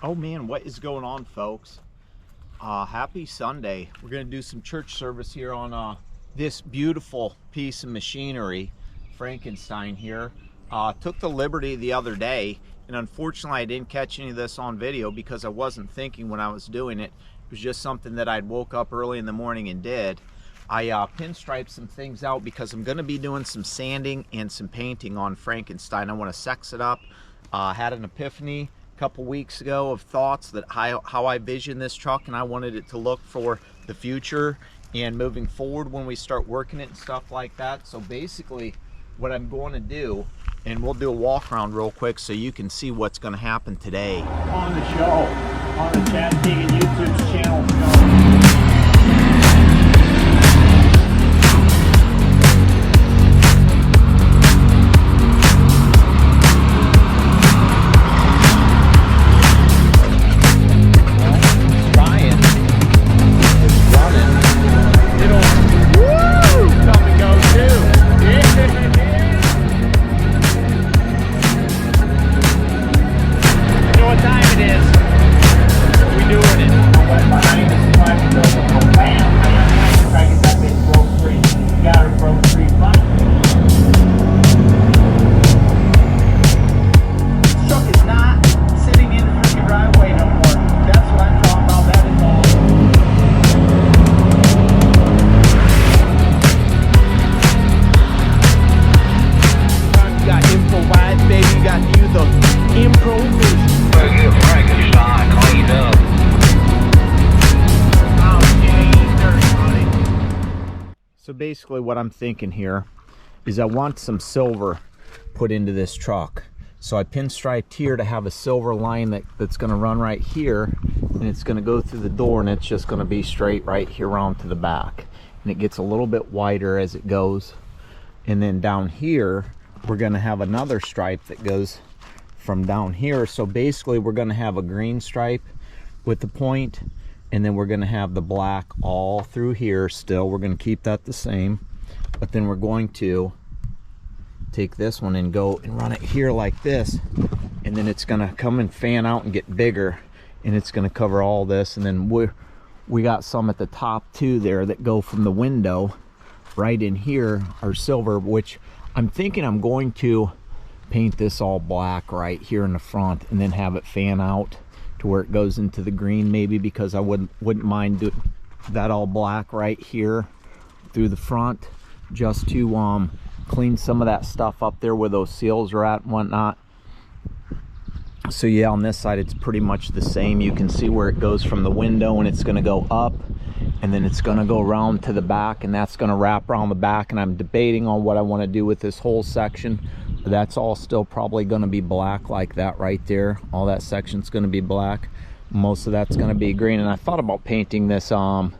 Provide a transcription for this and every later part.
Oh man, what is going on, folks? Happy Sunday. We're gonna do some church service here on this beautiful piece of machinery, Frankenstein here. Took the liberty the other day, and unfortunately I didn't catch any of this on video because I wasn't thinking when I was doing it. It was just something that I'd woke up early in the morning and did. I pinstriped some things out because I'm gonna be doing some sanding and some painting on Frankenstein. I wanna sex it up. Had an epiphany couple weeks ago of thoughts that how I vision this truck, and I wanted it to look for the future and moving forward when we start working it and stuff like that. So basically what I'm going to do, and we'll do a walk around real quick so you can see what's going to happen today on the show, on the Chad Tegan YouTube channel show. So basically what I'm thinking here is I want some silver put into this truck. So I pinstriped here to have a silver line that's going to run right here, and it's going to go through the door, and it's just going to be straight right here around to the back. And it gets a little bit wider as it goes. And then down here, we're going to have another stripe that goes from down here. So basically we're going to have a green stripe with the point, and then we're going to have the black all through here still. We're going to keep that the same, but then we're going to take this one and go and run it here like this, and then it's going to come and fan out and get bigger, and it's going to cover all this. And then we got some at the top too there that go from the window right in here are silver, which I'm thinking I'm going to paint this all black right here in the front and then have it fan out to where it goes into the green, maybe, because I wouldn't mind doing that all black right here through the front, just to clean some of that stuff up there where those seals are at and whatnot. So yeah, on this side it's pretty much the same. You can see where it goes from the window, and it's going to go up, and then it's going to go around to the back, and that's going to wrap around the back. And I'm debating on what I want to do with this whole section. That's all still probably going to be black like that right there. All that section's going to be black. Most of that's going to be green. And I thought about painting this a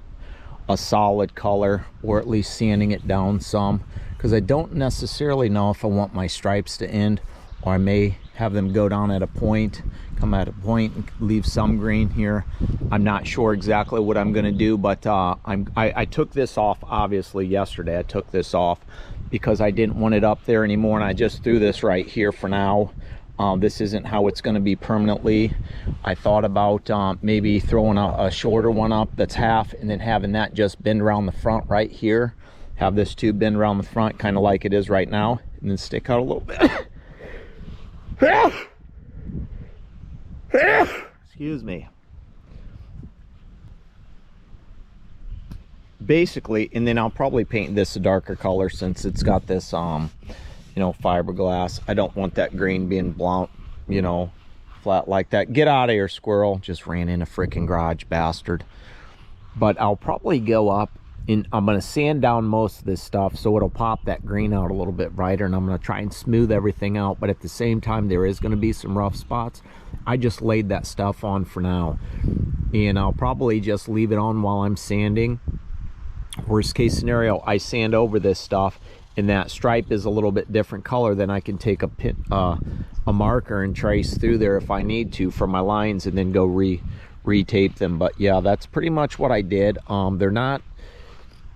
solid color, or at least sanding it down some, because I don't necessarily know if I want my stripes to end, or I may have them go down at a point, come at a point and leave some green here. I'm not sure exactly what I'm going to do, but I took this off obviously yesterday. I took this off because I didn't want it up there anymore, and I just threw this right here for now. This isn't how it's going to be permanently. I thought about maybe throwing a shorter one up that's half, and then having that just bend around the front right here. Have this tube bend around the front, kind of like it is right now, and then stick out a little bit. Excuse me. Basically, and then I'll probably paint this a darker color since it's got this you know, fiberglass. I don't want that green being blunt, you know, flat like that. Get out of here, squirrel. Just ran in a freaking garage, bastard. But I'll probably go up, and I'm going to sand down most of this stuff so it'll pop that green out a little bit brighter, and I'm going to try and smooth everything out. But at the same time, there is going to be some rough spots. I just laid that stuff on for now, and I'll probably just leave it on while I'm sanding. Worst case scenario, I sand over this stuff and that stripe is a little bit different color, then I can take a marker and trace through there if I need to for my lines, and then go re-tape them. But yeah, that's pretty much what I did. They're not,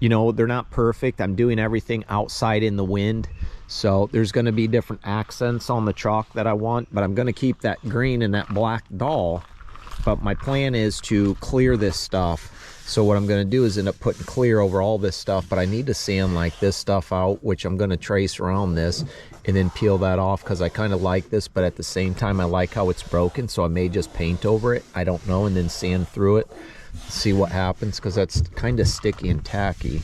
you know, they're not perfect. I'm doing everything outside in the wind, so there's going to be different accents on the truck that I want, but I'm going to keep that green and that black doll but my plan is to clear this stuff. So what I'm going to do is end up putting clear over all this stuff, but I need to sand like this stuff out, which I'm going to trace around this and then peel that off, because I kind of like this, but at the same time I like how it's broken, so I may just paint over it, I don't know, and then sand through it, see what happens, because that's kind of sticky and tacky.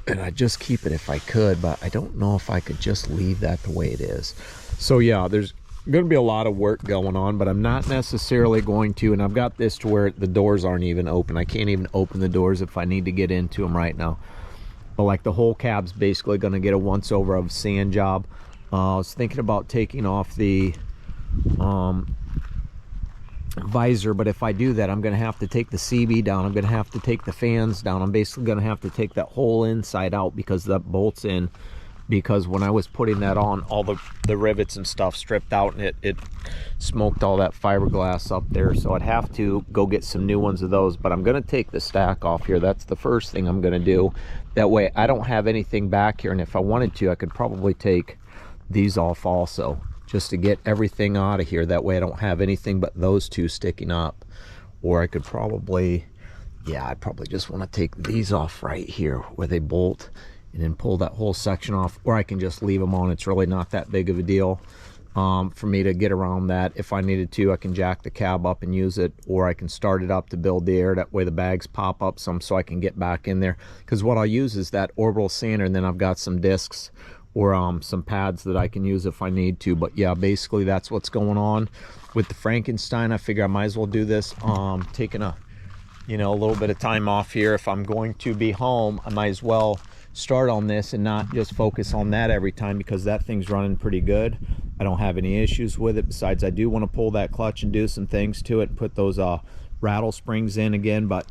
And I'd just keep it if I could, but I don't know if I could just leave that the way it is. So yeah, there's going to be a lot of work going on, but I'm not necessarily going to, and I've got this to where the doors aren't even open. I can't even open the doors if I need to get into them right now. But like the whole cab's basically going to get a once over of sand job. I was thinking about taking off the visor, but if I do that, I'm going to have to take the CB down, I'm going to have to take the fans down, I'm basically going to have to take that whole inside out because that bolts in, because when I was putting that on, all the rivets and stuff stripped out, and it smoked all that fiberglass up there, so I'd have to go get some new ones of those. But I'm going to take the stack off here. That's the first thing I'm going to do. That way I don't have anything back here, and if I wanted to, I could probably take these off also, just to get everything out of here. That way I don't have anything but those two sticking up. Or I could probably, yeah, I probably just want to take these off right here where they bolt, and then pull that whole section off, or I can just leave them on. It's really not that big of a deal for me to get around that. If I needed to, I can jack the cab up and use it, or I can start it up to build the air. That way the bags pop up some so I can get back in there, because what I'll use is that orbital sander, and then I've got some discs or some pads that I can use if I need to. But yeah, basically that's what's going on with the Frankenstein. I figure I might as well do this, taking a little bit of time off here. If I'm going to be home, I might as well start on this and not just focus on that every time, because that thing's running pretty good. I don't have any issues with it. Besides, I do want to pull that clutch and do some things to it and put those rattle springs in again, but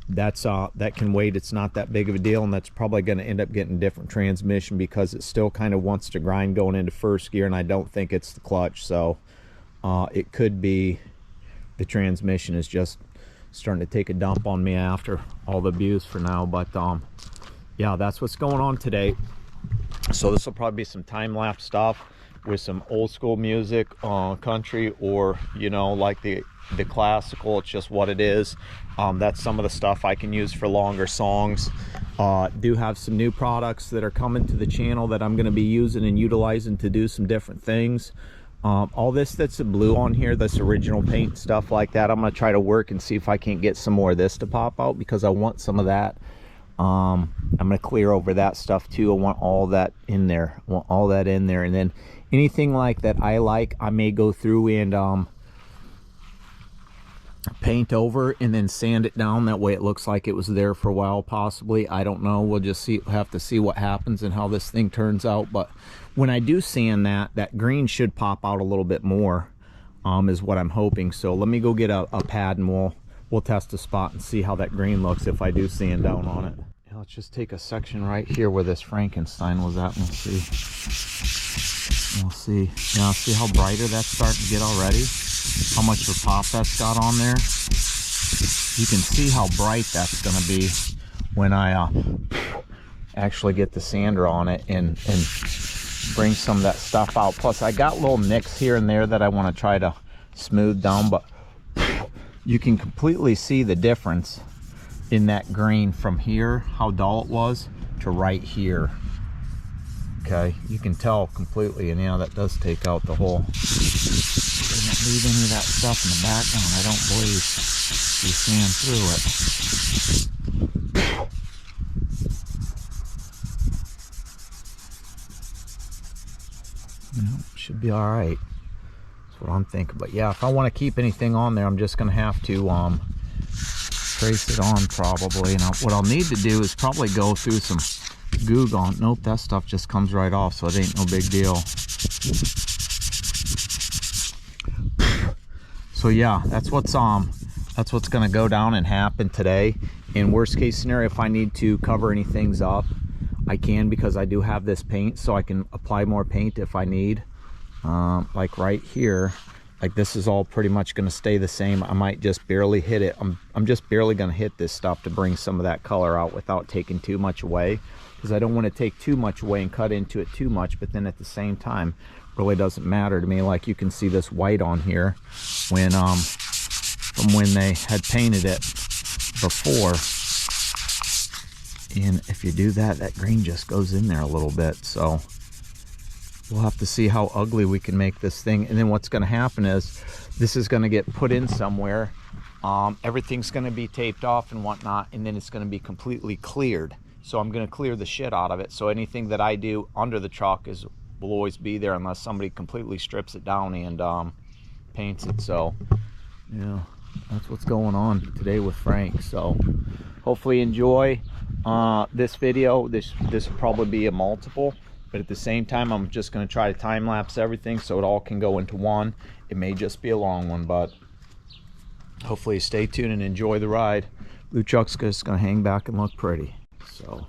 that's that can wait. It's not that big of a deal, and that's probably going to end up getting a different transmission, because it still kind of wants to grind going into first gear, and I don't think it's the clutch. So it could be the transmission is just starting to take a dump on me after all the abuse for now. But yeah, that's what's going on today. So this will probably be some time-lapse stuff with some old school music, country, or like the classical. It's just what it is. That's some of the stuff I can use for longer songs. Do have some new products that are coming to the channel that I'm going to be using and utilizing to do some different things. All this that's a blue on here, this original paint stuff like that, I'm going to try to work and see if I can't get some more of this to pop out, because I want some of that. I'm going to clear over that stuff too. I want all that in there. I want all that in there. And then anything like that I like, I may go through and paint over and then sand it down. That way it looks like it was there for a while, possibly. I don't know. We'll just see. We'll have to see what happens and how this thing turns out. But when I do sand that green should pop out a little bit more, is what I'm hoping. So let me go get a pad, and we'll test a spot and see how that green looks if I do sand down on it. Now let's just take a section right here where this Frankenstein was at, and we'll see. We'll see. Now see how brighter that's starting to get already? How much of a pop that's got on there? You can see how bright that's going to be when I actually get the sander on it and bring some of that stuff out. Plus I got little nicks here and there that I want to try to smooth down, but you can completely see the difference in that green from here, how dull it was, to right here. Okay, you can tell completely, and yeah, that does take out the whole. Didn't leave any of that stuff in the background. I don't believe you sand through it. Should be all right. That's what I'm thinking. But yeah, if I want to keep anything on there, I'm just going to have to trace it on probably. And what I'll need to do is probably go through some goo gone. Nope, that stuff just comes right off, so it ain't no big deal. So yeah, that's what's going to go down and happen today. In worst case scenario, if I need to cover any things up, I can, because I do have this paint, so I can apply more paint if I need. Like right here, like this is all pretty much going to stay the same. I might just barely hit it. I'm just barely going to hit this stuff to bring some of that color out without taking too much away, because I don't want to take too much away and cut into it too much, but then at the same time really doesn't matter to me. Like you can see this white on here when from when they had painted it before. And if you do that, that green just goes in there a little bit. So we'll have to see how ugly we can make this thing. And then what's going to happen is this is going to get put in somewhere. Everything's going to be taped off and whatnot, and then it's going to be completely cleared. So I'm going to clear the shit out of it. So anything that I do under the truck will always be there unless somebody completely strips it down and paints it. So yeah, that's what's going on today with Frank. So hopefully enjoy this video. This will probably be a multiple, but at the same time I'm just going to try to time lapse everything so it all can go into one. It may just be a long one, but hopefully stay tuned and enjoy the ride. Blue truck's just going to hang back and look pretty. So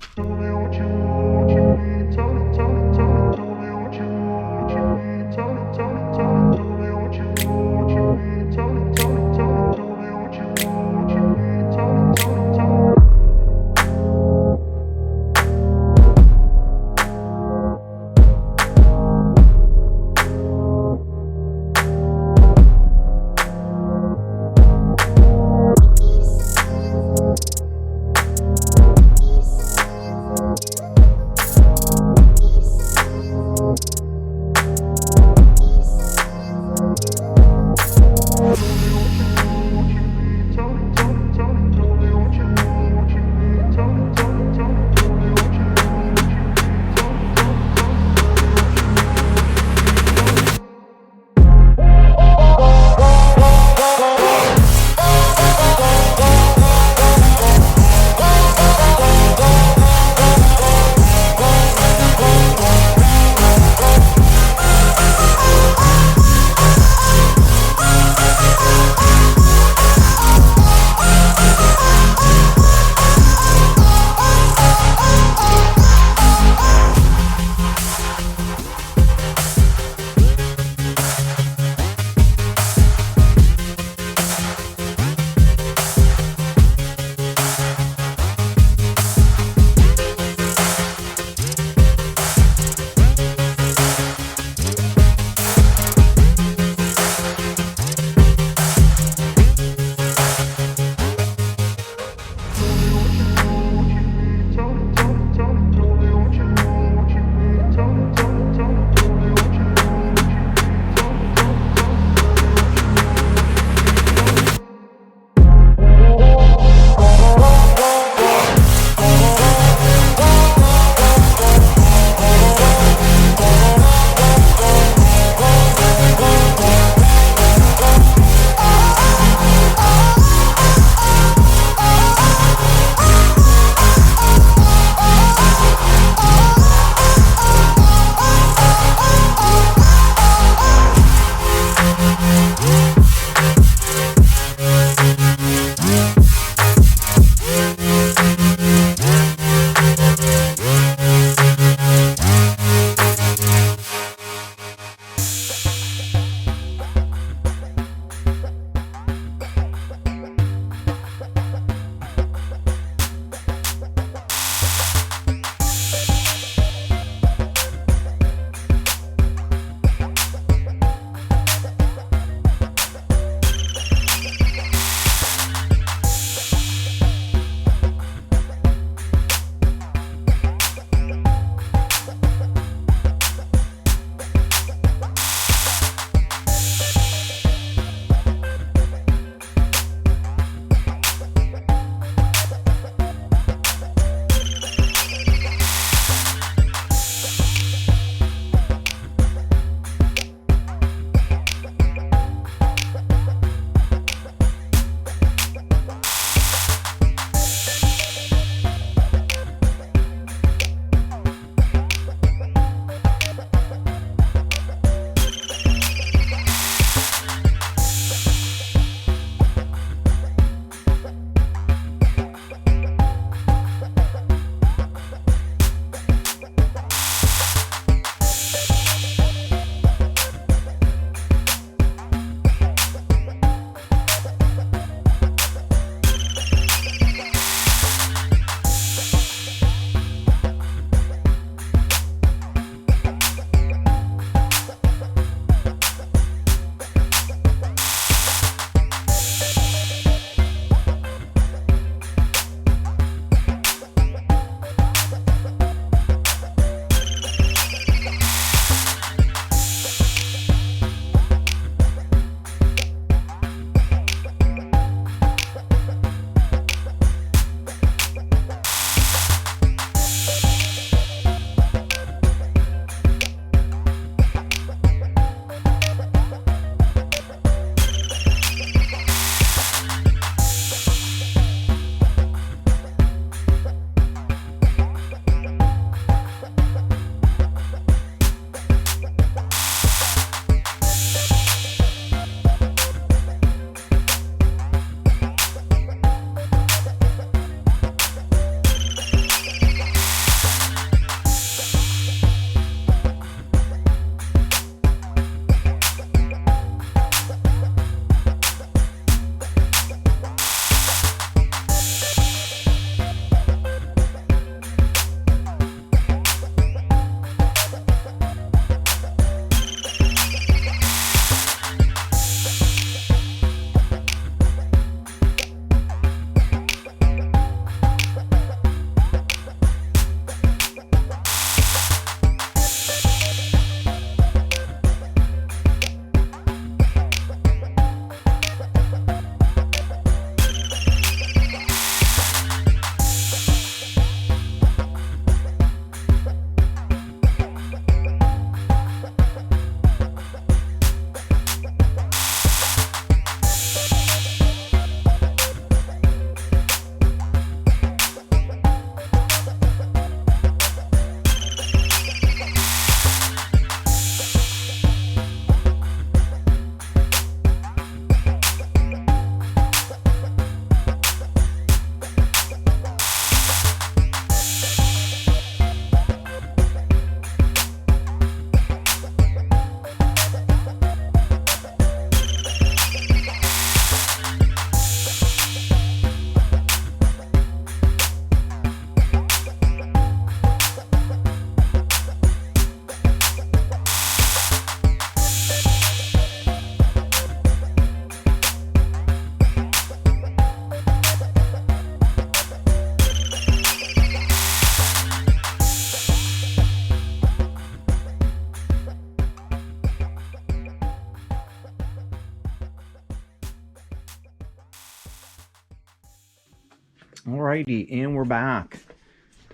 Alrighty, and we're back.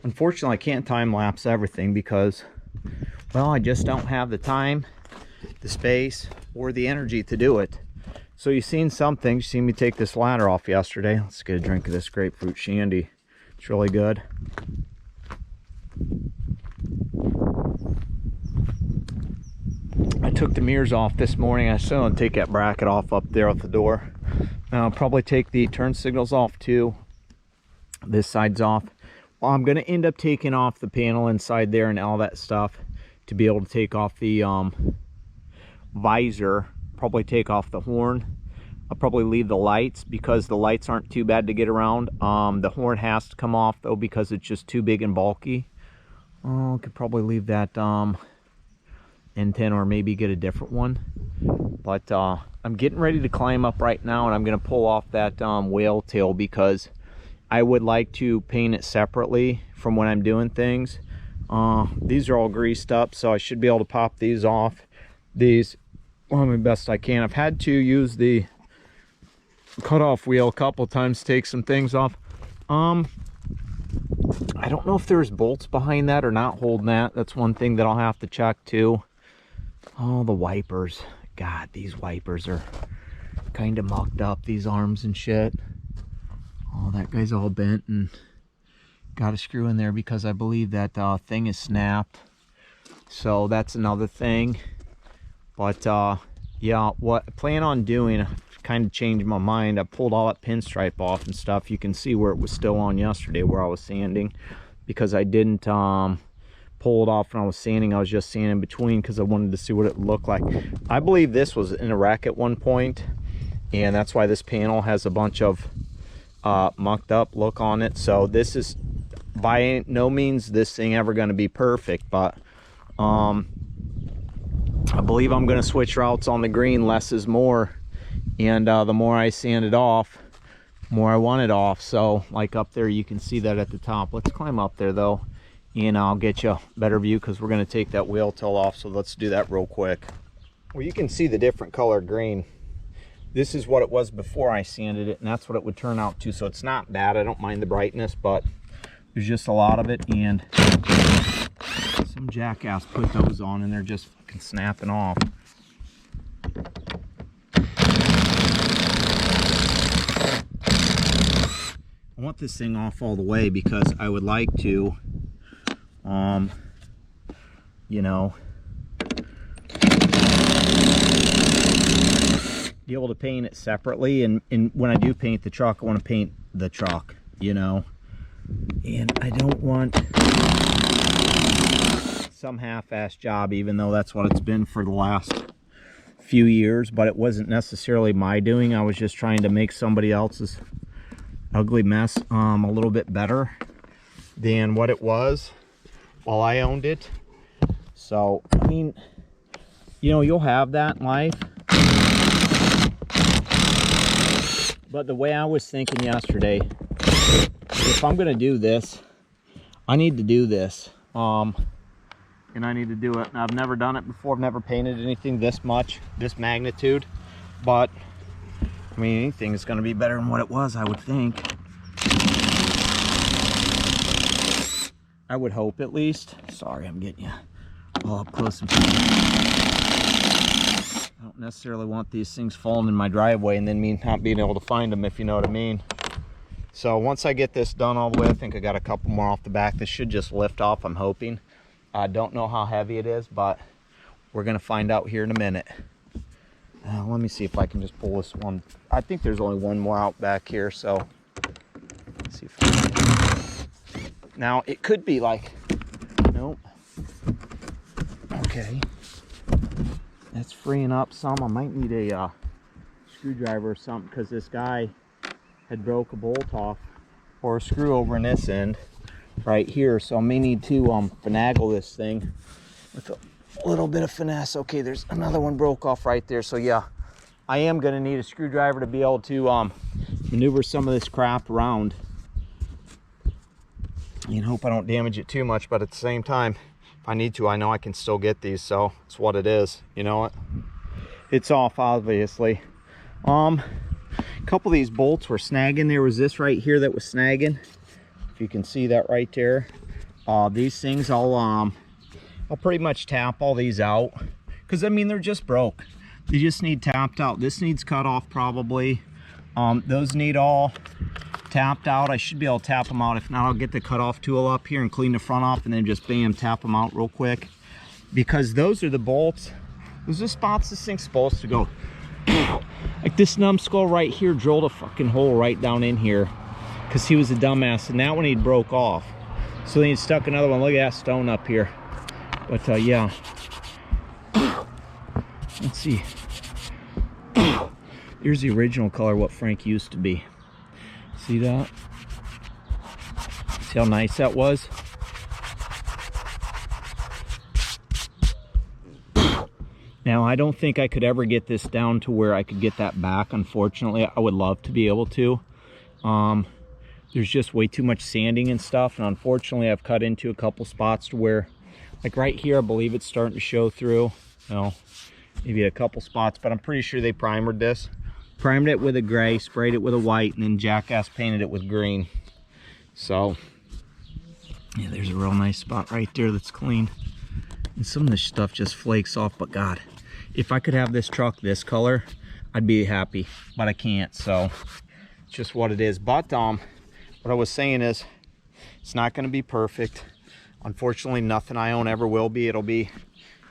Unfortunately, I can't time lapse everything because, well, I just don't have the time, the space, or the energy to do it. So you've seen some things. You seen me take this ladder off yesterday. Let's get a drink of this grapefruit shandy. It's really good. I took the mirrors off this morning. I still want to take that bracket off up there at the door. I'll probably take the turn signals off too. This side's off. Well, I'm going to end up taking off the panel inside there and all that stuff to be able to take off the visor. Probably take off the horn. I'll probably leave the lights because the lights aren't too bad to get around. The horn has to come off though because it's just too big and bulky. Oh, I could probably leave that antenna or maybe get a different one. But I'm getting ready to climb up right now, and I'm going to pull off that whale tail because I would like to paint it separately from when I'm doing things. These are all greased up, so I should be able to pop these off. These, well, the best I can. I've had to use the cutoff wheel a couple times to take some things off. I don't know if there's bolts behind that or not holding that. That's one thing that I'll have to check too. Oh, the wipers. God, these wipers are kind of mucked up, these arms and shit. Oh, that guy's all bent and got a screw in there because I believe that thing is snapped. So that's another thing. But yeah, what I plan on doing, I kind of changed my mind. I pulled all that pinstripe off and stuff. You can see where it was still on yesterday where I was sanding, because I didn't pull it off when I was sanding. I was just sanding between because I wanted to see what it looked like. I believe this was in a wreck at one point, and that's why this panel has a bunch of mucked up look on it. So this is by no means this thing ever going to be perfect, but I believe I'm going to switch routes on the green. Less is more, and the more I sand it off, more I want it off. So like up there, you can see that at the top. Let's climb up there though, and I'll get you a better view because we're going to take that whale tail off. So let's do that real quick. Well, you can see the different color green. This is what it was before I sanded it, and that's what it would turn out to. So it's not bad. I don't mind the brightness, but there's just a lot of it, and some jackass put those on and they're just fucking snapping off. I want this thing off all the way because I would like to you know, be able to paint it separately, and when I do paint the truck, I want to paint the truck, you know, and I don't want some half-ass job, even though that's what it's been for the last few years. But it wasn't necessarily my doing. I was just trying to make somebody else's ugly mess a little bit better than what it was while I owned it. So I mean, you know, you'll have that in life. But the way I was thinking yesterday, if I'm going to do this, I need to do this. And I need to do it. And I've never done it before. I've never painted anything this much, this magnitude. But, I mean, anything is going to be better than what it was, I would think. I would hope, at least. Sorry, I'm getting you all up close and I don't necessarily want these things falling in my driveway and then me not being able to find them, if you know what I mean. So once I get this done all the way, I think I got a couple more off the back. This should just lift off, I'm hoping. I don't know how heavy it is, but we're going to find out here in a minute. Let me see if I can just pull this one. I think there's only one more out back here, so let's see if I can. Now, it could be like, nope. Okay. That's freeing up some. I might need a screwdriver or something, because this guy had broke a bolt off or a screw over in this end right here. So I may need to finagle this thing with a little bit of finesse. Okay, there's another one broke off right there. So yeah, I am going to need a screwdriver to be able to maneuver some of this crap around. And hope I don't damage it too much, but at the same time, if I need to, I know I can still get these, so it's what it is. You know what? It's off, obviously. A couple of these bolts were snagging. There was this right here that was snagging, if you can see that right there. These things I'll pretty much tap all these out, because I mean they're just broke. They just need tapped out. This needs cut off probably. Those need all tapped out. I should be able to tap them out. If not, I'll get the cutoff tool up here and clean the front off, and then just bam, tap them out real quick, because those are the bolts. Those are the spots this thing's supposed to go. Like this numbskull right here drilled a fucking hole right down in here because he was a dumbass, and that one he broke off. So then he stuck another one. Look at that stone up here. But yeah. Let's see. Here's the original color, what Frank used to be. See that? See how nice that was? Now, I don't think I could ever get this down to where I could get that back. Unfortunately, I would love to be able to. There's just way too much sanding and stuff. And unfortunately, I've cut into a couple spots to where, like right here, I believe it's starting to show through. No, maybe a couple spots, but I'm pretty sure they primered this. Primed it with a gray, sprayed it with a white, and then jackass painted it with green. So, yeah, there's a real nice spot right there that's clean. And some of this stuff just flakes off, but God, if I could have this truck this color, I'd be happy, but I can't, so it's just what it is. But what I was saying is, it's not going to be perfect. Unfortunately, nothing I own ever will be. It'll be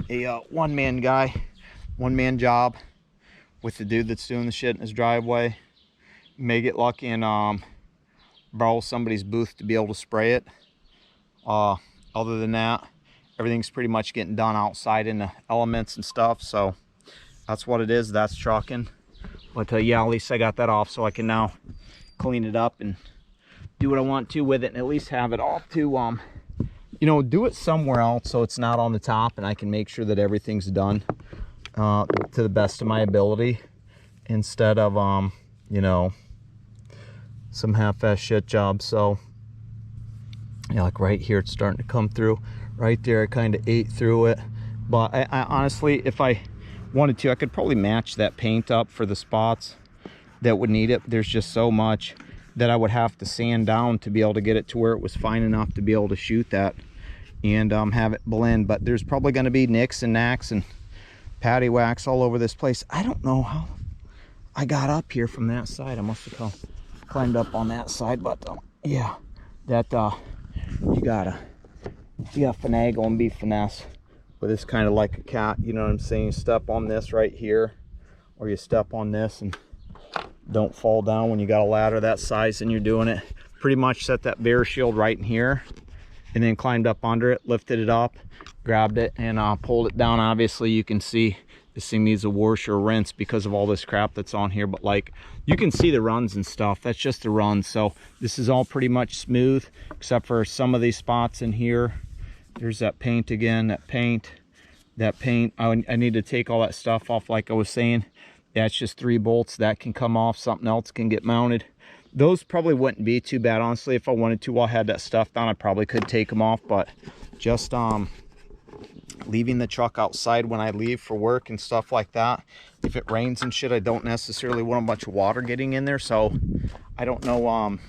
a one-man guy, one-man job with the dude that's doing the shit in his driveway. May get lucky and borrow somebody's booth to be able to spray it. Other than that, everything's pretty much getting done outside in the elements and stuff, so that's what it is. That's trucking. But yeah, at least I got that off, so I can now clean it up and do what I want to with it, and at least have it off to you know, do it somewhere else so it's not on the top, and I can make sure that everything's done to the best of my ability, instead of you know, some half-ass shit job. So yeah, like right here, it's starting to come through. Right there, I kind of ate through it, but I honestly, if I wanted to, I could probably match that paint up for the spots that would need it. There's just so much that I would have to sand down to be able to get it to where it was fine enough to be able to shoot that and have it blend. But there's probably going to be nicks and knacks and patty wax all over this place. I don't know how I got up here from that side. I must have climbed up on that side, but yeah, that you gotta finagle and be finesse with this, kind of like a cat, you know what I'm saying? You step on this right here, or you step on this and don't fall down when you got a ladder that size and you're doing it. Pretty much set that bear shield right in here, and then climbed up under it, lifted it up, grabbed it, and pulled it down. Obviously you can see this thing needs a wash or rinse because of all this crap that's on here, but like you can see the runs and stuff. That's just the runs. So this is all pretty much smooth except for some of these spots in here. There's that paint again, that paint. I need to take all that stuff off, like I was saying. That's just 3 bolts that can come off. Something else can get mounted. Those probably wouldn't be too bad, honestly. If I wanted to, while I had that stuff down, I probably could take them off. But just leaving the truck outside when I leave for work and stuff like that, if it rains and shit, I don't necessarily want a bunch of water getting in there. So I don't know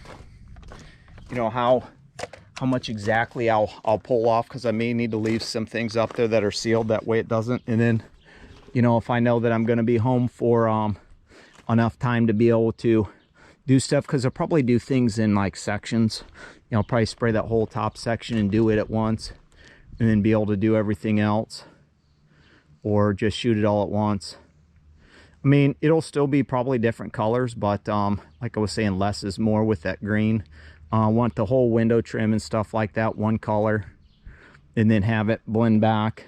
you know, how much exactly I'll pull off, because I may need to leave some things up there that are sealed, that way it doesn't. And then, you know, if I know that I'm going to be home for enough time to be able to do stuff, because I'll probably do things in like sections. You know, I'll probably spray that whole top section and do it at once, and then be able to do everything else, or just shoot it all at once. I mean, it'll still be probably different colors, but like I was saying, less is more with that green. I want the whole window trim and stuff like that one color, and then have it blend back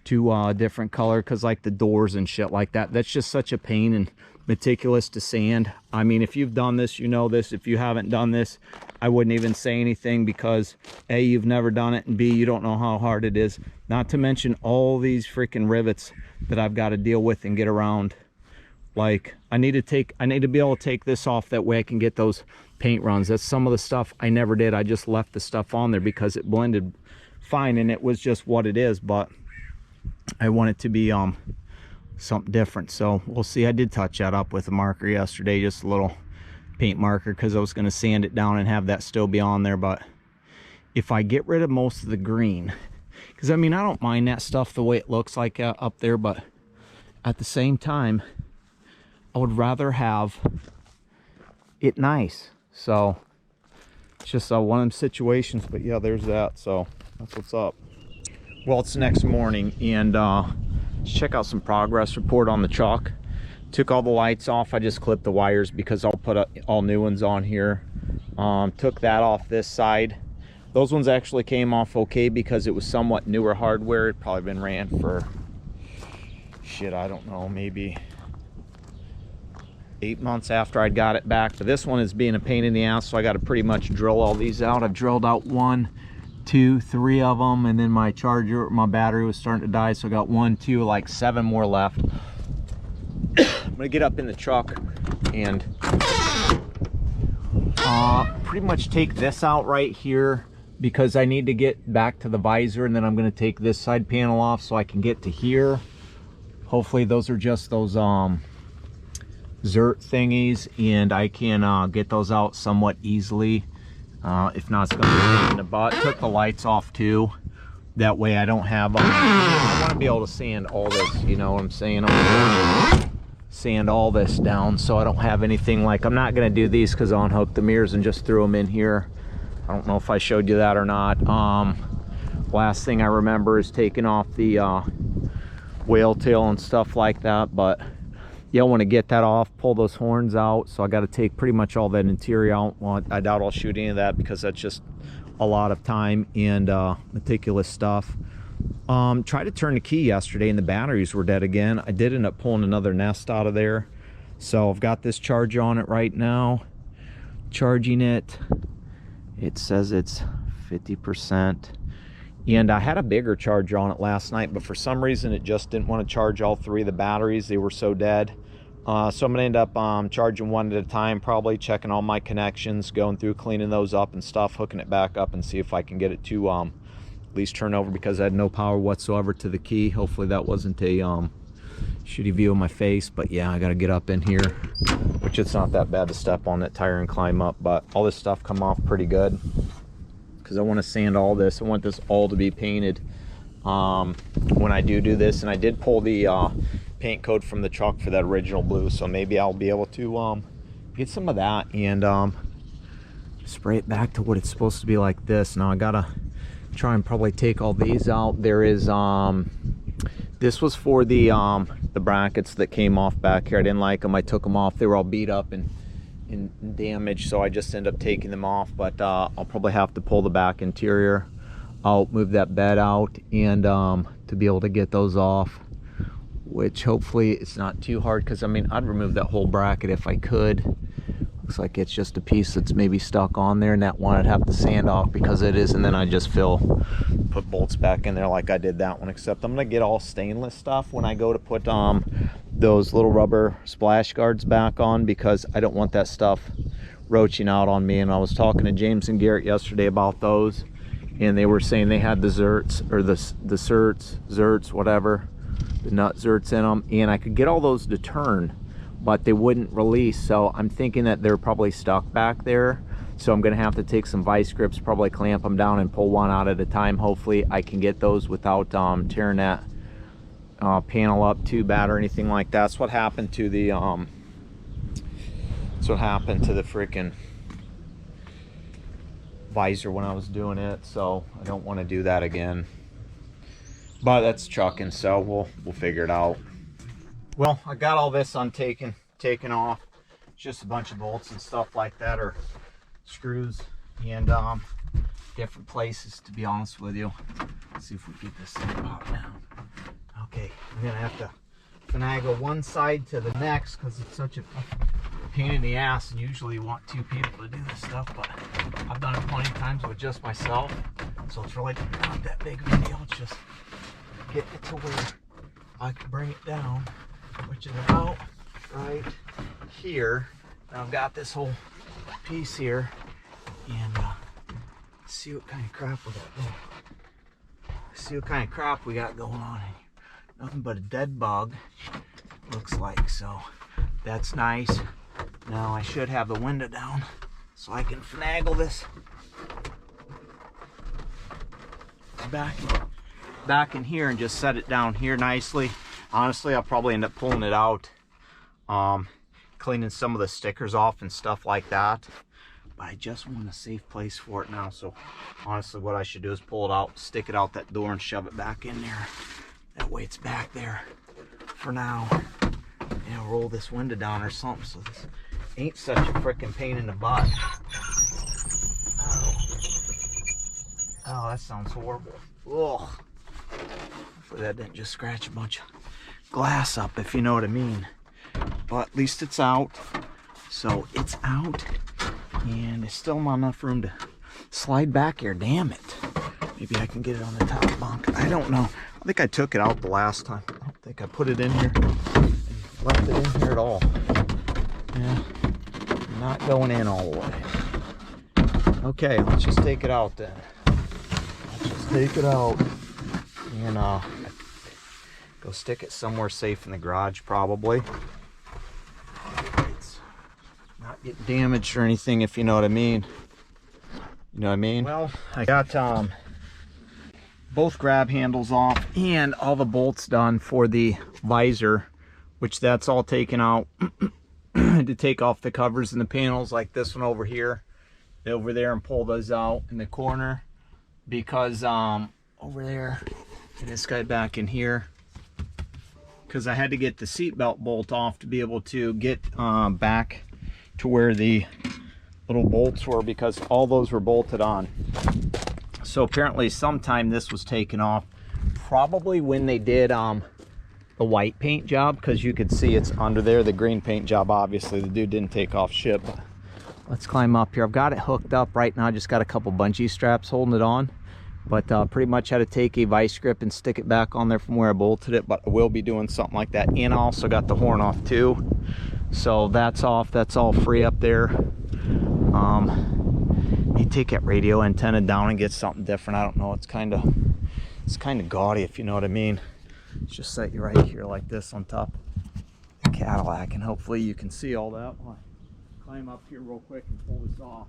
to a different color, because like the doors and shit like that, that's just such a pain and meticulous to sand. I mean, if you've done this, you know this. If you haven't done this, I wouldn't even say anything, because A, you've never done it, and B, you don't know how hard it is. Not to mention all these freaking rivets that I've got to deal with and get around. Like, I need to be able to take this off, that way I can get those paint runs. That's some of the stuff I never did. I just left the stuff on there because it blended fine and it was just what it is. But I want it to be something different. So we'll see. I did touch that up with a marker yesterday, just a little paint marker, because I was going to sand it down and have that still be on there. But if I get rid of most of the green, because I mean, I don't mind that stuff the way it looks like up there, but at the same time, I would rather have it nice. So it's just one of them situations. But yeah, there's that. So that's what's up. Well, it's next morning, and let's check out some progress report on the truck. Took all the lights off. I just clipped the wires because I'll put all new ones on here. Took that off this side. Those ones actually came off okay because it was somewhat newer hardware. It probably been ran for, shit, I don't know, maybe 8 months after I'd got it back. But this one is being a pain in the ass, so I got to pretty much drill all these out. I've drilled out 1, 2, 3 of them, and then my charger, my battery was starting to die, so I got 1, 2, like 7 more left. I'm gonna get up in the truck and pretty much take this out right here, because I need to get back to the visor, and then I'm going to take this side panel off so I can get to here. Hopefully those are just those zert thingies, and I can get those out somewhat easily. If not, it's going to be a pain in the butt. Took the lights off too, that way I don't have I want to be able to sand all this, you know what I'm saying? Sand all this down so I don't have anything. Like, I'm not going to do these because I'll unhook the mirrors and just threw them in here. I don't know if I showed you that or not. Last thing I remember is taking off the whale tail and stuff like that. But yeah, I want to get that off, pull those horns out. So I got to take pretty much all that interior out. Well, I doubt I'll shoot any of that because that's just a lot of time and meticulous stuff. Tried to turn the key yesterday and the batteries were dead again. I did end up pulling another nest out of there. So I've got this charger on it right now. Charging it. It says it's 50%. And I had a bigger charger on it last night, but for some reason it just didn't want to charge all 3 of the batteries. They were so dead. So I'm going to end up charging 1 at a time, probably checking all my connections, going through, cleaning those up and stuff, hooking it back up and see if I can get it to at least turn over, because I had no power whatsoever to the key. Hopefully that wasn't a shitty view of my face. But yeah, I got to get up in here, which it's not that bad to step on that tire and climb up. But all this stuff come off pretty good because I want to sand all this. I want this all to be painted when I do this. And I did pull the paint code from the truck for that original blue, so maybe I'll be able to get some of that and spray it back to what it's supposed to be like this. Now I gotta try and probably take all these out. There is this was for the brackets that came off back here. I didn't like them. I took them off. They were all beat up and damaged, so I just ended up taking them off. But I'll probably have to pull the back interior out, move that bed out, and to be able to get those off, which hopefully it's not too hard, because I mean, I'd remove that whole bracket if I could. Looks like it's just a piece that's maybe stuck on there, and that one I'd have to sand off because it is, and then I just put bolts back in there like I did that one. Except I'm gonna get all stainless stuff when I go to put those little rubber splash guards back on, because I don't want that stuff roaching out on me. And I was talking to James and Garrett yesterday about those, and they were saying they had the zerts, or the zerts, whatever, the nut zerts in them, and I could get all those to turn, but they wouldn't release. So I'm thinking that they're probably stuck back there. So I'm gonna have to take some vice grips, probably clamp them down and pull one out at a time. Hopefully I can get those without tearing that panel up too bad or anything like that. That's what happened to the freaking visor when I was doing it. So I don't want to do that again. But that's trucking, so we'll figure it out. Well, I got all this taken off. It's just a bunch of bolts and stuff like that, or screws, and different places, to be honest with you. Let's see if we get this thing out now. Okay, I'm gonna have to finagle one side to the next because it's such a pain in the ass, and usually you want 2 people to do this stuff, but I've done it plenty of times with just myself, so it's really not that big of a deal. It's just getting it to where I can bring it down, which is about right here. Now I've got this whole piece here, and see what kind of crap we got going. See what kind of crap we got going on here. Nothing but a dead bug, looks like. So that's nice. Now I should have the window down so I can finagle this back in here and just set it down here nicely. Honestly, I'll probably end up pulling it out, cleaning some of the stickers off and stuff like that. But I just want a safe place for it now. So honestly, what I should do is pull it out, stick it out that door, and shove it back in there. That way it's back there for now. And I'll roll this window down or something so this ain't such a freaking pain in the butt. Oh, that sounds horrible. Ugh. Hopefully that didn't just scratch a bunch of glass up, if you know what I mean. But at least it's out. So it's out. And there's still not enough room to slide back here. Damn it. Maybe I can get it on the top bunk. I don't know. I think I took it out the last time. I don't think I put it in here and left it in here at all. Yeah. Not going in all the way. Okay, let's just take it out then. Let's just take it out and go stick it somewhere safe in the garage, probably. It's not get damaged or anything, if you know what I mean. You know what I mean? Well, I got both grab handles off and all the bolts done for the visor, which that's all taken out to take off the covers and the panels, like this one over here, over there, and pull those out in the corner, because over there and this guy back in here, because I had to get the seatbelt bolt off to be able to get back to where the little bolts were, because all those were bolted on. So apparently sometime this was taken off, probably when they did the white paint job, because you could see it's under there. The green paint job, obviously the dude didn't take off shit. But let's climb up here. I've got it hooked up right now. Just got a couple bungee straps holding it on, but pretty much had to take a vice grip and stick it back on there from where I bolted it. But I will be doing something like that. And I also got the horn off too, so that's off. That's all free up there. You take that radio antenna down and get something different. I don't know, it's kind of gaudy, if you know what I mean. It's just set you right here like this on top of the Cadillac, and hopefully you can see all that. I'll climb up here real quick and pull this off.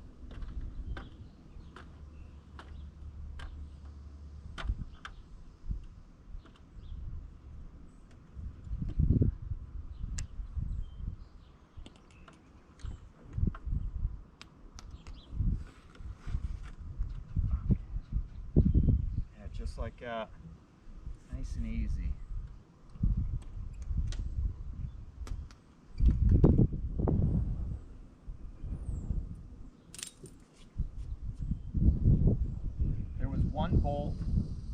Like nice and easy. There was one bolt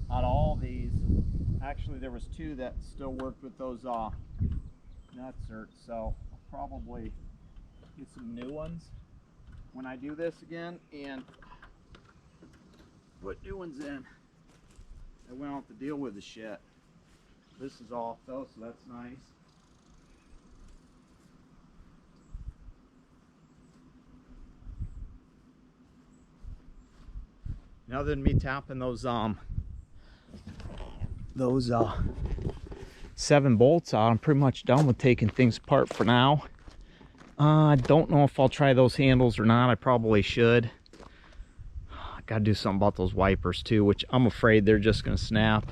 on all these. Actually, there was two that still worked with those nuts, so I'll probably get some new ones when I do this again and put new ones in. I went off to deal with the shit. This is off though, so that's nice. Now other than me tapping those 7 bolts out, I'm pretty much done with taking things apart for now. I don't know if I'll try those handles or not. I probably should. Got to do something about those wipers too, which I'm afraid they're just going to snap,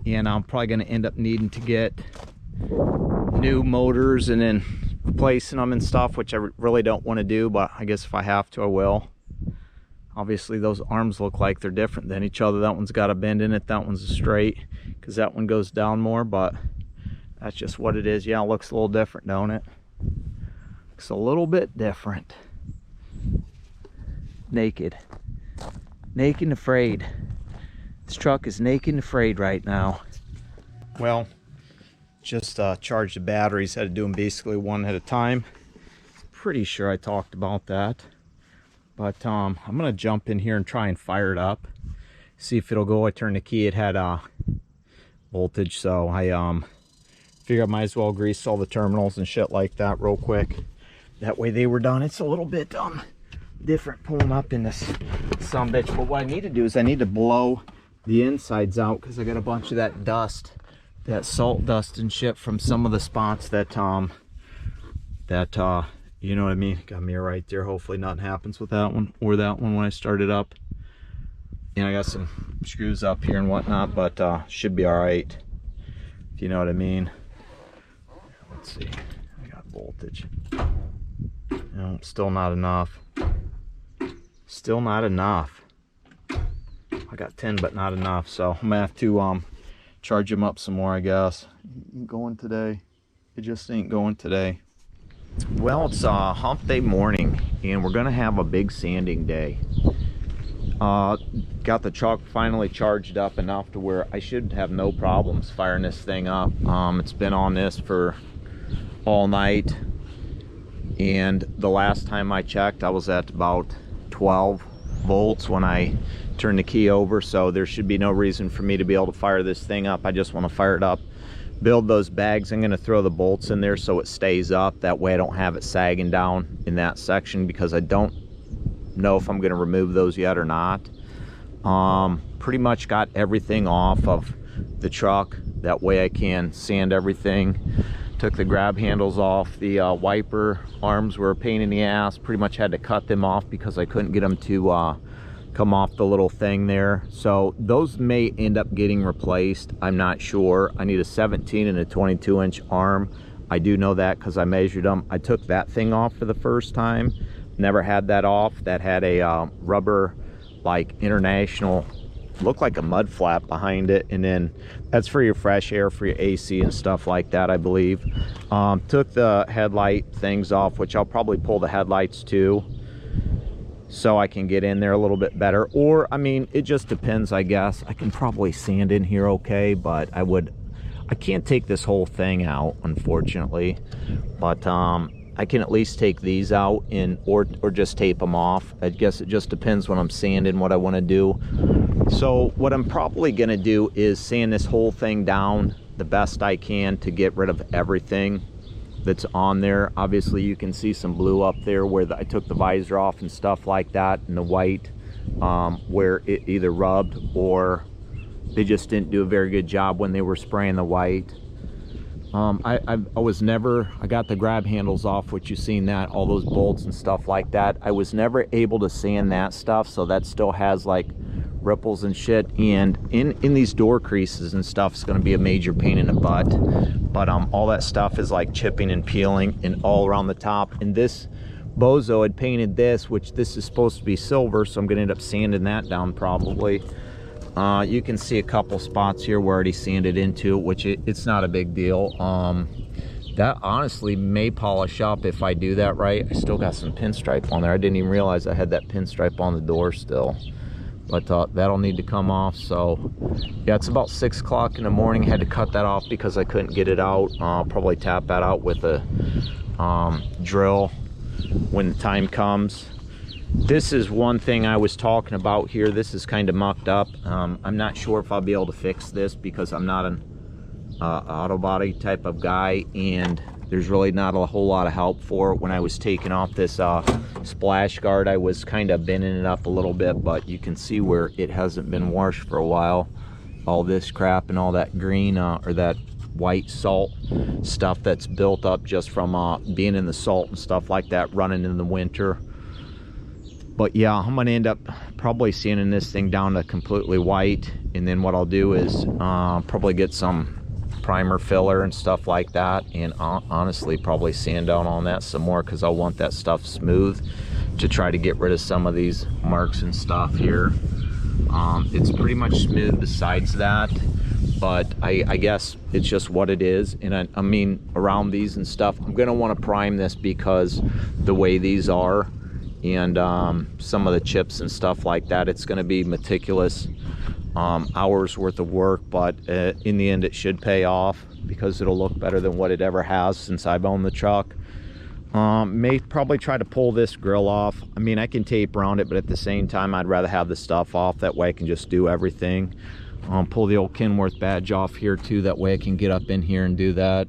and I'm probably going to end up needing to get new motors and then replacing them and stuff, which I really don't want to do, but I guess if I have to, I will. Obviously those arms look like they're different than each other. That one's got a bend in it, that one's straight, because that one goes down more, but that's just what it is. Yeah, it looks a little different, don't it? Looks a little bit different. Naked and afraid. This truck is naked and afraid right now. Well, just charged the batteries. Had to do them basically one at a time. Pretty sure I talked about that. But I'm gonna jump in here and try and fire it up, see if it'll go. I turned the key, it had voltage, so I figured I might as well grease all the terminals and shit like that real quick. That way they were done. It's a little bit different pulling up in this sumbitch, but what I need to do is I need to blow the insides out, because I got a bunch of that dust that salt dust and shit from some of the spots that you know what I mean. Got a mirror right there. Hopefully nothing happens with that one or that one when I start it up. And I got some screws up here and whatnot, but should be all right, if you know what I mean. Let's see, I got voltage. No, still not enough. Still not enough. I got 10, but not enough. So I'm gonna have to charge them up some more, I guess. Ain't going today. It just ain't going today. Well, it's hump day morning, and we're gonna have a big sanding day. Got the truck finally charged up enough to where I should have no problems firing this thing up. It's been on this for all night, and the last time I checked I was at about 12 volts when I turned the key over, so there should be no reason for me to be able to fire this thing up. I just want to fire it up, build those bags. I'm going to throw the bolts in there so it stays up, that way I don't have it sagging down in that section, because I don't know if I'm going to remove those yet or not. Pretty much got everything off of the truck, that way I can sand everything. Took the grab handles off. The wiper arms were a pain in the ass. Pretty much had to cut them off because I couldn't get them to come off the little thing there. So those may end up getting replaced. I'm not sure. I need a 17 and a 22-inch arm. I do know that because I measured them. I took that thing off for the first time. Never had that off. That had a rubber, like, international, looked like a mud flap behind it, and then that's for your fresh air, for your AC and stuff like that, I believe. Took the headlight things off, which I'll probably pull the headlights too, so I can get in there a little bit better. Or, I mean, it just depends, I guess. I can probably sand in here okay, but I can't take this whole thing out, unfortunately. But I can at least take these out or just tape them off. I guess it just depends when I'm sanding what I want to do. So what I'm probably going to do is sand this whole thing down the best I can to get rid of everything that's on there. Obviously you can see some blue up there where I took the visor off and stuff like that, and the white where it either rubbed or they just didn't do a very good job when they were spraying the white. I got the grab handles off, which you've seen that, all those bolts and stuff like that. I was never able to sand that stuff, so that still has like ripples and shit, and in these door creases and stuff is going to be a major pain in the butt. But all that stuff is like chipping and peeling and all around the top. And this bozo had painted this, which this is supposed to be silver, so I'm going to end up sanding that down probably. You can see a couple spots here where I already sanded into, which it's not a big deal. That honestly may polish up if I do that right. I still got some pinstripe on there. I didn't even realize I had that pinstripe on the door still. But that'll need to come off. So yeah, it's about 6 o'clock in the morning. I had to cut that off because I couldn't get it out. I'll probably tap that out with a drill when the time comes. This is one thing I was talking about here. This is kind of mucked up. I'm not sure if I'll be able to fix this because I'm not an auto body type of guy, and there's really not a whole lot of help for it. When I was taking off this splash guard, I was kind of bending it up a little bit, but you can see where it hasn't been washed for a while. All this crap and all that green or that white salt stuff that's built up just from being in the salt and stuff like that, running in the winter. But yeah, I'm gonna end up probably sanding this thing down to completely white, and then what I'll do is probably get some primer filler and stuff like that, and honestly probably sand down on that some more because I want that stuff smooth to try to get rid of some of these marks and stuff here. It's pretty much smooth besides that, but I guess it's just what it is. And I mean, around these and stuff, I'm gonna want to prime this because the way these are, and some of the chips and stuff like that, it's going to be meticulous hours worth of work, but in the end it should pay off because it'll look better than what it ever has since I've owned the truck. May probably try to pull this grill off. I mean, I can tape around it, but at the same time I'd rather have the stuff off, that way I can just do everything. Pull the old Kenworth badge off here too, that way I can get up in here and do that,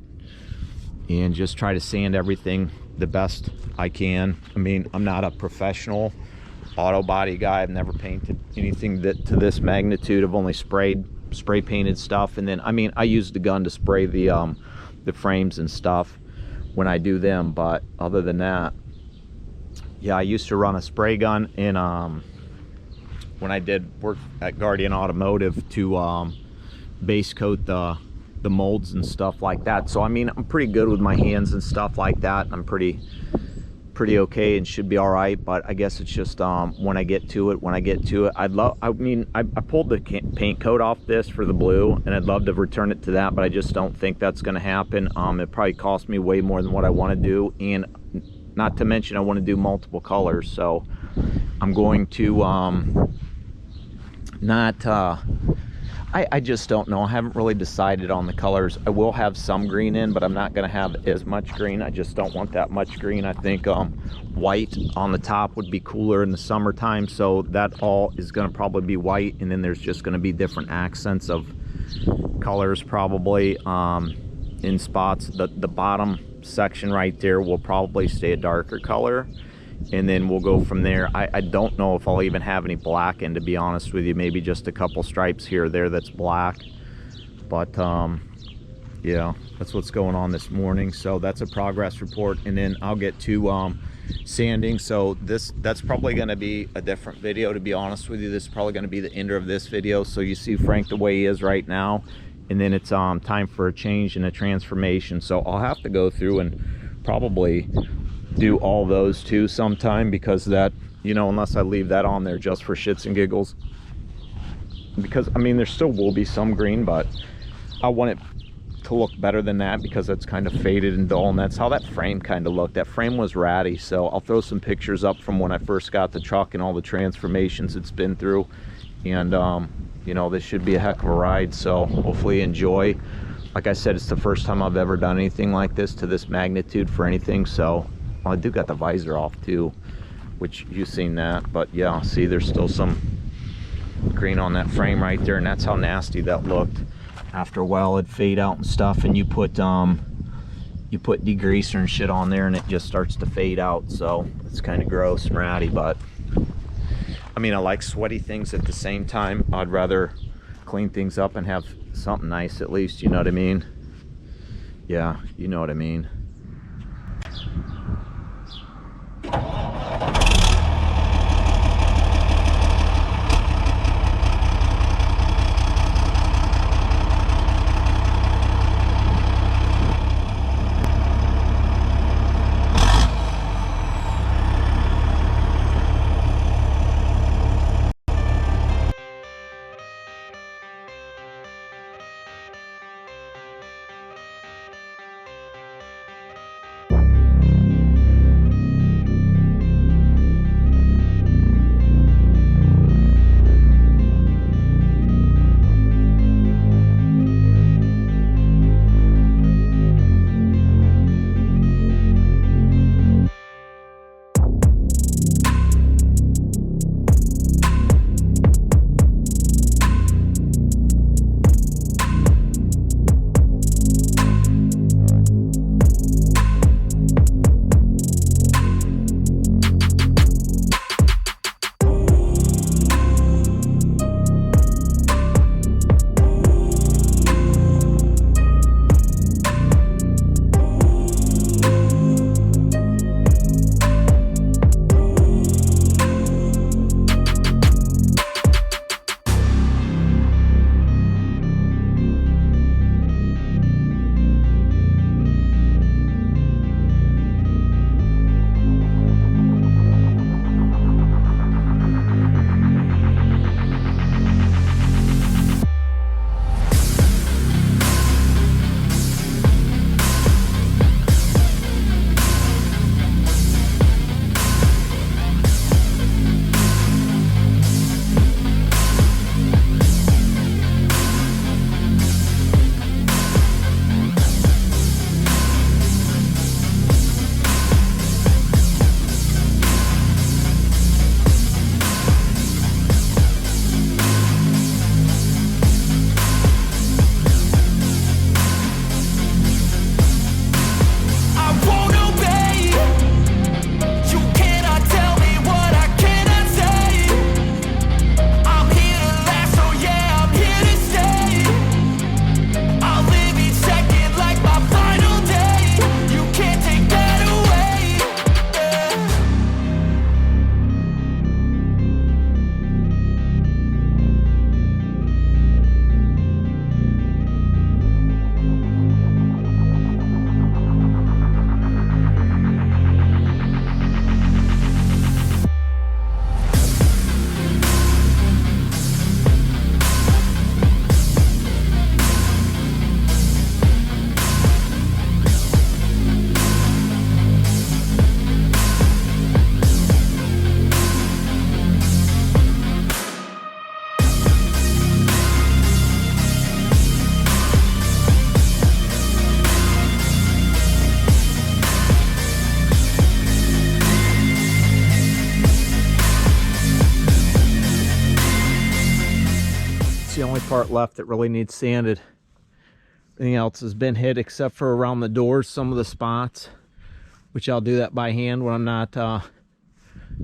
and just try to sand everything the best I can. I mean, I'm not a professional auto body guy. I've never painted anything to this magnitude. I've only sprayed spray painted stuff. And then, I mean, I use the gun to spray the frames and stuff when I do them, but other than that, yeah, I used to run a spray gun in when I did work at Guardian Automotive to base coat the molds and stuff like that. So I mean, I'm pretty good with my hands and stuff like that. I'm pretty okay and should be all right, but I guess it's just when I get to it, I mean, I pulled the paint coat off this for the blue, and I'd love to return it to that, but I just don't think that's going to happen. It probably cost me way more than what I want to do, and not to mention I want to do multiple colors, so I'm going to I just don't know. I haven't really decided on the colors. I will have some green in, but I'm not going to have as much green. I just don't want that much green. I think white on the top would be cooler in the summertime, so that all is going to probably be white, and then there's just going to be different accents of colors probably in spots. The bottom section right there will probably stay a darker color, and then we'll go from there. I don't know if I'll even have any black in, to be honest with you. Maybe just a couple stripes here or there that's black, but yeah, that's what's going on this morning. So that's a progress report, and then I'll get to sanding. So that's probably going to be a different video, to be honest with you. This is probably going to be the end of this video. So you see Frank the way he is right now, and then it's time for a change and a transformation. So I'll have to go through and probably do all those too sometime, because that, you know, unless I leave that on there just for shits and giggles, because I mean there still will be some green, but I want it to look better than that, because it's kind of faded and dull, and that's how that frame kind of looked. That frame was ratty. So I'll throw some pictures up from when I first got the truck and all the transformations it's been through, and you know, this should be a heck of a ride, so hopefully you enjoy. Like I said, it's the first time I've ever done anything like this to this magnitude for anything. So well, I do got the visor off too, which you've seen that, but yeah, see there's still some green on that frame right there, and that's how nasty that looked. After a while it'd fade out and stuff, and you put degreaser and shit on there and it just starts to fade out, so it's kind of gross and ratty. But I mean, I like sweaty things at the same time. I'd rather clean things up and have something nice at least, you know what I mean? Yeah, you know what I mean. part left that really needs sanded. Everything else has been hit except for around the doors, some of the spots, which I'll do that by hand when I'm not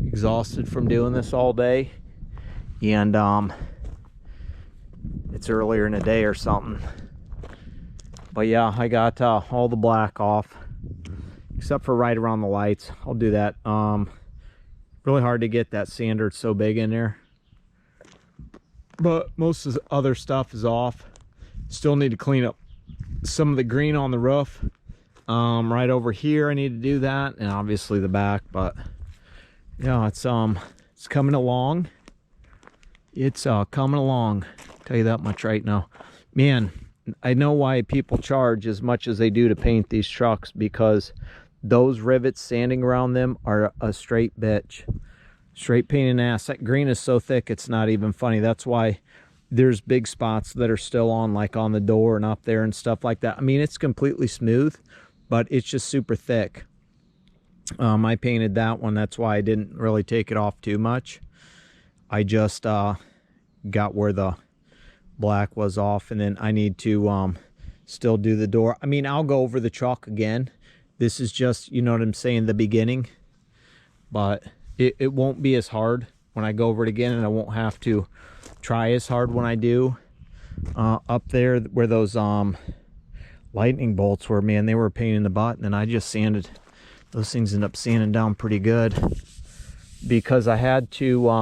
exhausted from doing this all day. And it's earlier in the day or something. But yeah, I got all the black off except for right around the lights. I'll do that. Really hard to get that sander, it's so big in there. But most of the other stuff is off. Still need to clean up some of the green on the roof. Right over here I need to do that, and obviously the back. But yeah, it's coming along. It's coming along, I'll tell you that much right now. Man, I know why people charge as much as they do to paint these trucks, because those rivets sanding around them are a straight bitch. Straight pain in the ass. That green is so thick it's not even funny. That's why there's big spots that are still on, like on the door and up there and stuff like that. I mean, it's completely smooth, but it's just super thick. I painted that one. That's why I didn't really take it off too much. I just got where the black was off, and then I need to still do the door. I mean, I'll go over the truck again. This is just, you know what I'm saying, the beginning. But it won't be as hard when I go over it again, and I won't have to try as hard when I do. Up there where those lightning bolts were, man, they were a pain in the butt, and then I just sanded. Those things end up sanding down pretty good, because I had to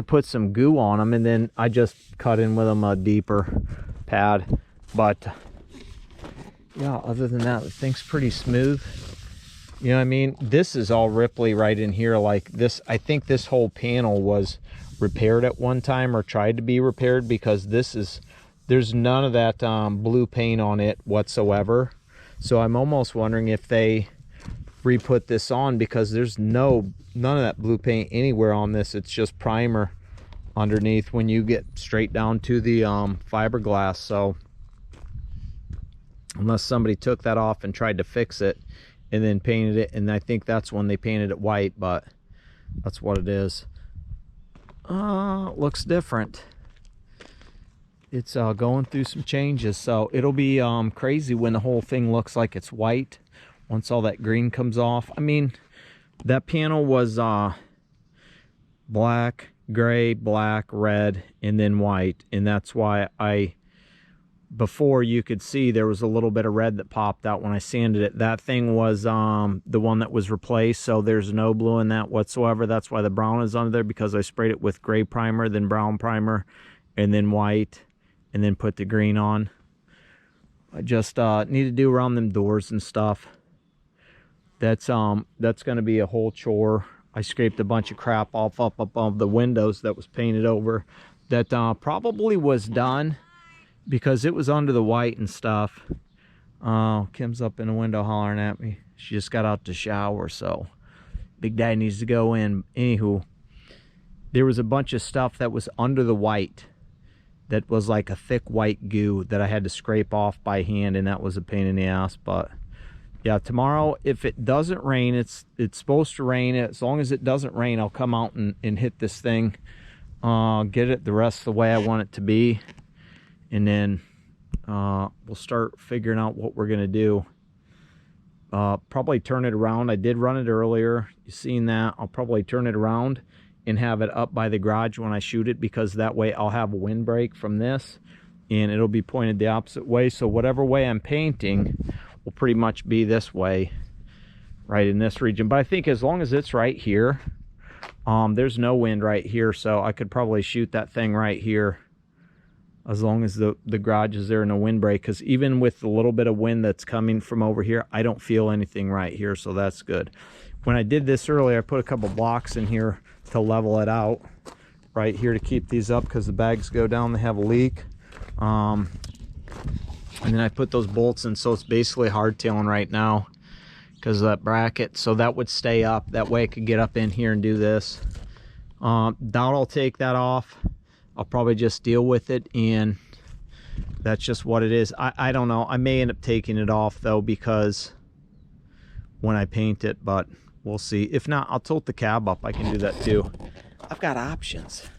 put some goo on them, and then I just cut in with them a deeper pad. But yeah, other than that, the thing's pretty smooth. You know what I mean? This is all ripply right in here like this. I think this whole panel was repaired at one time, or tried to be repaired, because there's none of that blue paint on it whatsoever. So I'm almost wondering if they re-put this on, because there's none of that blue paint anywhere on this. It's just primer underneath when you get straight down to the fiberglass. So unless somebody took that off and tried to fix it and then painted it, and I think that's when they painted it white, but that's what it is. Looks different. It's going through some changes, so it'll be crazy when the whole thing looks like it's white once all that green comes off. I mean, that panel was black, gray, black, red, and then white, and that's why before you could see there was a little bit of red that popped out when I sanded it. That thing was the one that was replaced, so there's no blue in that whatsoever. That's why the brown is under there, because I sprayed it with gray primer, then brown primer, and then white, and then put the green on. I just need to do around them doors and stuff. That's going to be a whole chore. I scraped a bunch of crap off up above the windows that was painted over. That probably was done because it was under the white and stuff. Kim's up in the window hollering at me. She just got out to shower, so Big Daddy needs to go in. Anywho, there was a bunch of stuff that was under the white that was like a thick white goo that I had to scrape off by hand, and that was a pain in the ass. But yeah, tomorrow, if it doesn't rain, it's supposed to rain. As long as it doesn't rain, I'll come out and hit this thing, get it the rest of the way I want it to be, and then we'll start figuring out what we're gonna do. Probably turn it around. I did run it earlier, you seen that. I'll probably turn it around and have it up by the garage when I shoot it, because that way I'll have a windbreak from this and it'll be pointed the opposite way. So whatever way I'm painting will pretty much be this way, right in this region. But I think as long as it's right here, there's no wind right here, so I could probably shoot that thing right here as long as the garage is there and a windbreak, because even with the little bit of wind that's coming from over here, I don't feel anything right here, so that's good. When I did this earlier, I put a couple blocks in here to level it out right here to keep these up, because the bags go down, they have a leak. And then I put those bolts in, so it's basically hardtailing right now because of that bracket, so that would stay up. That way I could get up in here and do this. Doubt I'll take that off. I'll probably just deal with it, and that's just what it is. I don't know. I may end up taking it off though, because when I paint it, but we'll see. If not, I'll tilt the cab up. I can do that too. I've got options.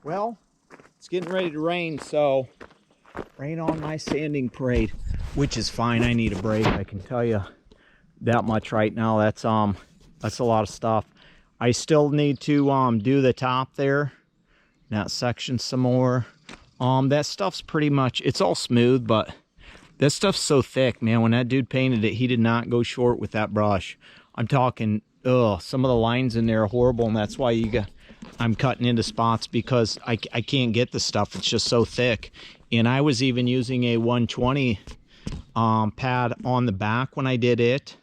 Well, it's getting ready to rain, so rain on my sanding parade, which is fine. I need a break, I can tell you that much right now. That's a lot of stuff. I still need to do the top there, that section some more. That stuff's pretty much, it's all smooth, but that stuff's so thick, man. When that dude painted it, he did not go short with that brush. I'm talking, some of the lines in there are horrible, and that's why I'm cutting into spots, because I can't get the stuff. It's just so thick. And I was even using a 120 pad on the back when I did it,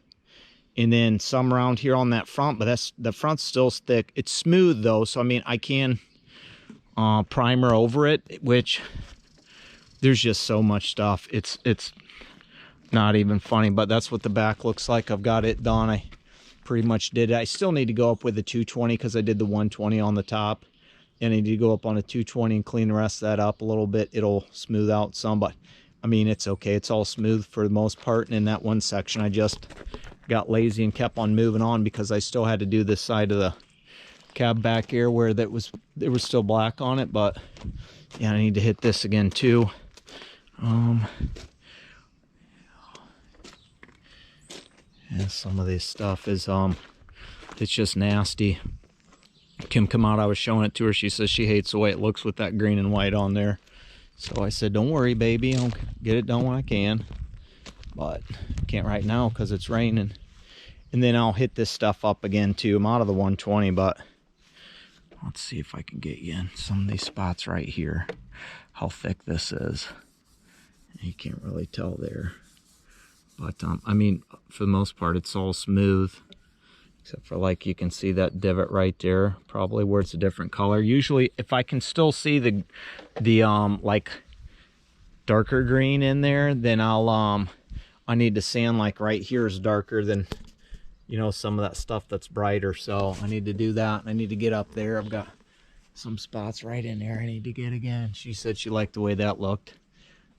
and then some around here on that front, but the front's still thick. It's smooth though, so I mean, I can primer over it, which there's just so much stuff. It's not even funny, but that's what the back looks like. I've got it done. I pretty much did it. I still need to go up with the 220 because I did the 120 on the top, and I need to go up on a 220 and clean the rest of that up a little bit. It'll smooth out some, but I mean, it's okay. It's all smooth for the most part. And in that one section, I just got lazy and kept on moving on because I still had to do this side of the cab back here where there was still black on it. But yeah, I need to hit this again too. Yeah, some of this stuff is it's just nasty. Kim come out, I was showing it to her. She says she hates the way it looks with that green and white on there. So I said, don't worry, baby, I'll get it done when I can. But can't right now because it's raining. And then I'll hit this stuff up again too. I'm out of the 120, but let's see if I can get you in some of these spots right here. How thick this is. You can't really tell there. But I mean, for the most part, it's all smooth. Except for, like, you can see that divot right there, probably where it's a different color. Usually, if I can still see the like darker green in there, then I need to sand, like right here is darker than, you know, some of that stuff that's brighter. So I need to do that. I need to get up there. I've got some spots right in there I need to get again. She said she liked the way that looked.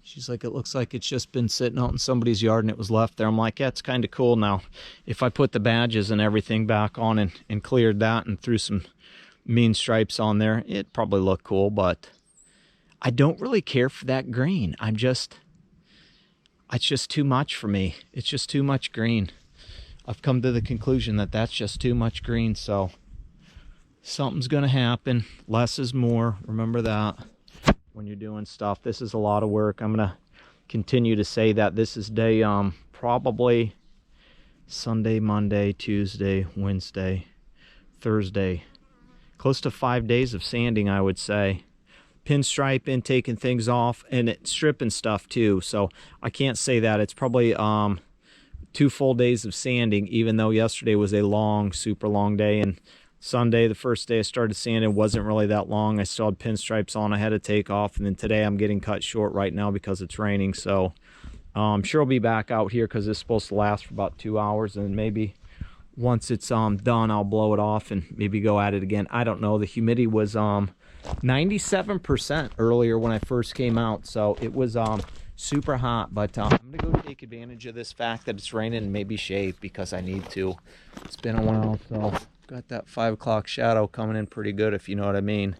She's like, it looks like it's just been sitting out in somebody's yard and it was left there. I'm like, yeah, it's kind of cool now. If I put the badges and everything back on and cleared that and threw some mean stripes on there, it'd probably look cool, but I don't really care for that green. It's just too much for me. It's just too much green. I've come to the conclusion that that's just too much green, so something's going to happen. Less is more. Remember that. When you're doing stuff, this is a lot of work. I'm gonna continue to say that this is day probably Sunday, Monday, Tuesday, Wednesday, Thursday, close to 5 days of sanding, I would say. Pinstriping, taking things off, and stripping stuff too. So I can't say that. It's probably 2 full days of sanding, even though yesterday was a long, super long day, and Sunday, the first day I started sanding, wasn't really that long. I still had pinstripes on I had to take off, and then today I'm getting cut short right now because it's raining. So I'm sure I'll be back out here because it's supposed to last for about 2 hours, and maybe once it's done, I'll blow it off and maybe go at it again. I don't know. The humidity was 97% earlier when I first came out, so it was super hot. But I'm gonna go take advantage of this fact that it's raining and maybe shave because I need to. It's been a while, so got that 5 o'clock shadow coming in pretty good, if you know what I mean.